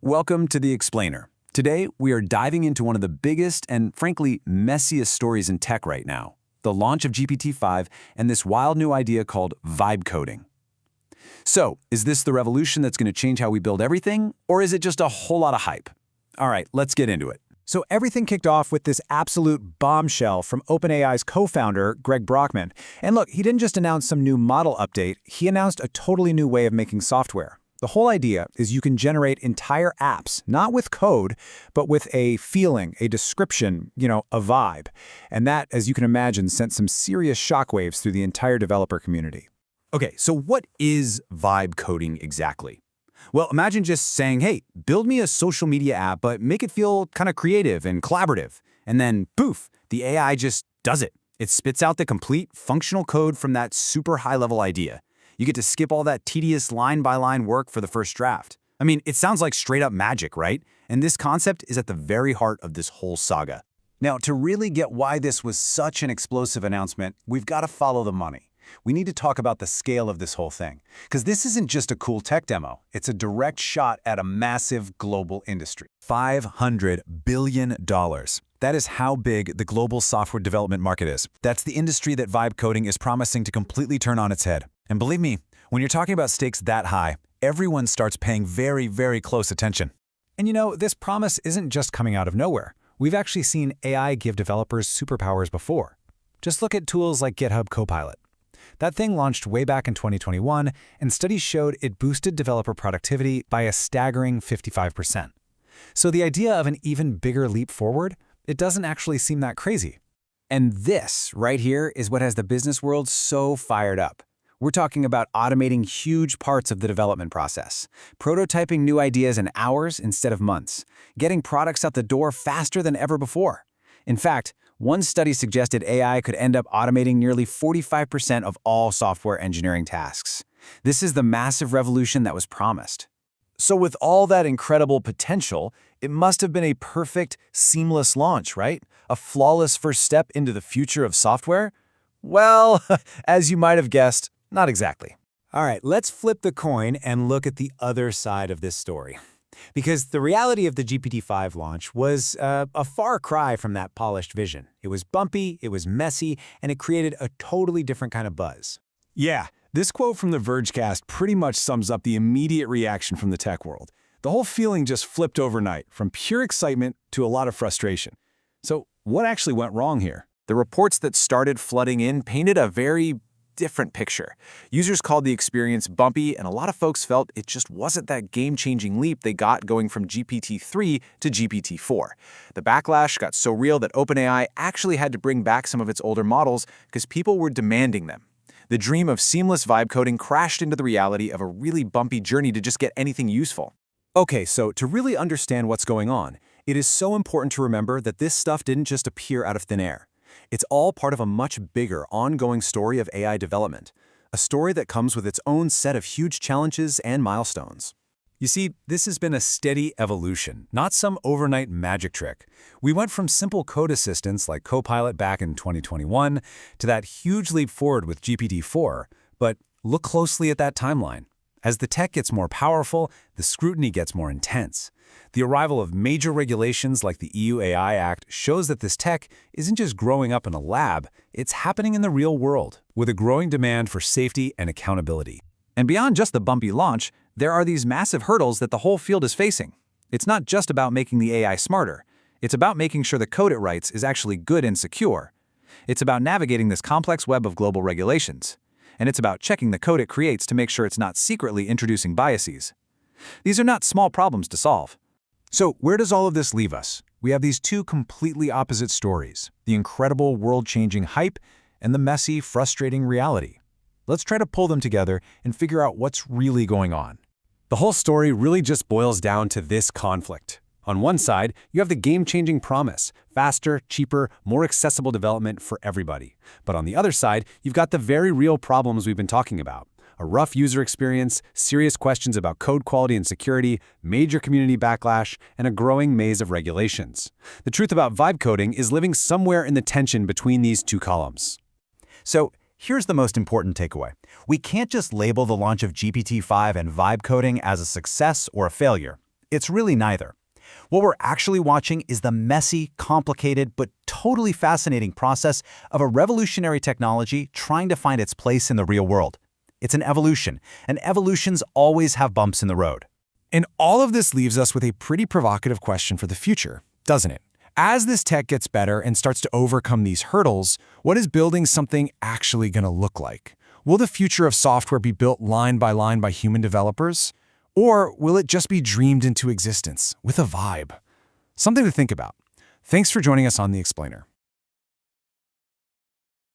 Welcome to The Explainer. Today, we are diving into one of the biggest and, frankly, messiest stories in tech right now, the launch of GPT-5 and this wild new idea called vibe coding. So, is this the revolution that's going to change how we build everything, or is it just a whole lot of hype? All right, let's get into it. So everything kicked off with this absolute bombshell from OpenAI's co-founder, Greg Brockman. And look, he didn't just announce some new model update, he announced a totally new way of making software. The whole idea is you can generate entire apps, not with code, but with a feeling, a description, a vibe. And that, as you can imagine, sent some serious shockwaves through the entire developer community. Okay, so what is vibe coding exactly? Well, imagine just saying, hey, build me a social media app, but make it feel kind of creative and collaborative. And then, poof, the AI just does it. It spits out the complete functional code from that super high-level idea. You get to skip all that tedious line-by-line work for the first draft. I mean, it sounds like straight-up magic, right? And this concept is at the very heart of this whole saga. Now, to really get why this was such an explosive announcement, we've got to follow the money. We need to talk about the scale of this whole thing, because this isn't just a cool tech demo. It's a direct shot at a massive global industry. $500 billion. That is how big the global software development market is. That's the industry that vibe coding is promising to completely turn on its head. And believe me, when you're talking about stakes that high, everyone starts paying very, very close attention. And this promise isn't just coming out of nowhere. We've actually seen AI give developers superpowers before. Just look at tools like GitHub Copilot. That thing launched way back in 2021, and studies showed it boosted developer productivity by a staggering 55%. So the idea of an even bigger leap forward, it doesn't actually seem that crazy. And this right here is what has the business world so fired up. We're talking about automating huge parts of the development process, prototyping new ideas in hours instead of months, getting products out the door faster than ever before. In fact, one study suggested AI could end up automating nearly 45% of all software engineering tasks. This is the massive revolution that was promised. So with all that incredible potential, it must have been a perfect, seamless launch, right? A flawless first step into the future of software? Well, as you might have guessed, not exactly. All right, let's flip the coin and look at the other side of this story. Because the reality of the GPT-5 launch was a far cry from that polished vision. It was bumpy, it was messy, and it created a totally different kind of buzz. Yeah, this quote from the Vergecast pretty much sums up the immediate reaction from the tech world. The whole feeling just flipped overnight, from pure excitement to a lot of frustration. So what actually went wrong here? The reports that started flooding in painted a very different picture. Users called the experience bumpy, and a lot of folks felt it just wasn't that game-changing leap they got going from GPT-3 to GPT-4. The backlash got so real that OpenAI actually had to bring back some of its older models because people were demanding them. The dream of seamless vibe coding crashed into the reality of a really bumpy journey to just get anything useful. Okay, so to really understand what's going on, it is so important to remember that this stuff didn't just appear out of thin air. It's all part of a much bigger, ongoing story of AI development, a story that comes with its own set of huge challenges and milestones. You see, this has been a steady evolution, not some overnight magic trick. We went from simple code assistants like Copilot back in 2021 to that huge leap forward with GPT-4, but look closely at that timeline. As the tech gets more powerful, the scrutiny gets more intense. The arrival of major regulations like the EU AI Act shows that this tech isn't just growing up in a lab, it's happening in the real world, with a growing demand for safety and accountability. And beyond just the bumpy launch, there are these massive hurdles that the whole field is facing. It's not just about making the AI smarter. It's about making sure the code it writes is actually good and secure. It's about navigating this complex web of global regulations. And it's about checking the code it creates to make sure it's not secretly introducing biases. These are not small problems to solve. So where does all of this leave us? We have these two completely opposite stories, the incredible world-changing hype and the messy, frustrating reality. Let's try to pull them together and figure out what's really going on. The whole story really just boils down to this conflict. On one side, you have the game-changing promise, faster, cheaper, more accessible development for everybody. But on the other side, you've got the very real problems we've been talking about. A rough user experience, serious questions about code quality and security, major community backlash, and a growing maze of regulations. The truth about vibe coding is living somewhere in the tension between these two columns. So here's the most important takeaway. We can't just label the launch of GPT-5 and vibe coding as a success or a failure. It's really neither. What we're actually watching is the messy, complicated, but totally fascinating process of a revolutionary technology trying to find its place in the real world. It's an evolution, and evolutions always have bumps in the road. And all of this leaves us with a pretty provocative question for the future, doesn't it? As this tech gets better and starts to overcome these hurdles, what is building something actually going to look like? Will the future of software be built line by human developers? Or will it just be dreamed into existence with a vibe? Something to think about. Thanks for joining us on The Explainer.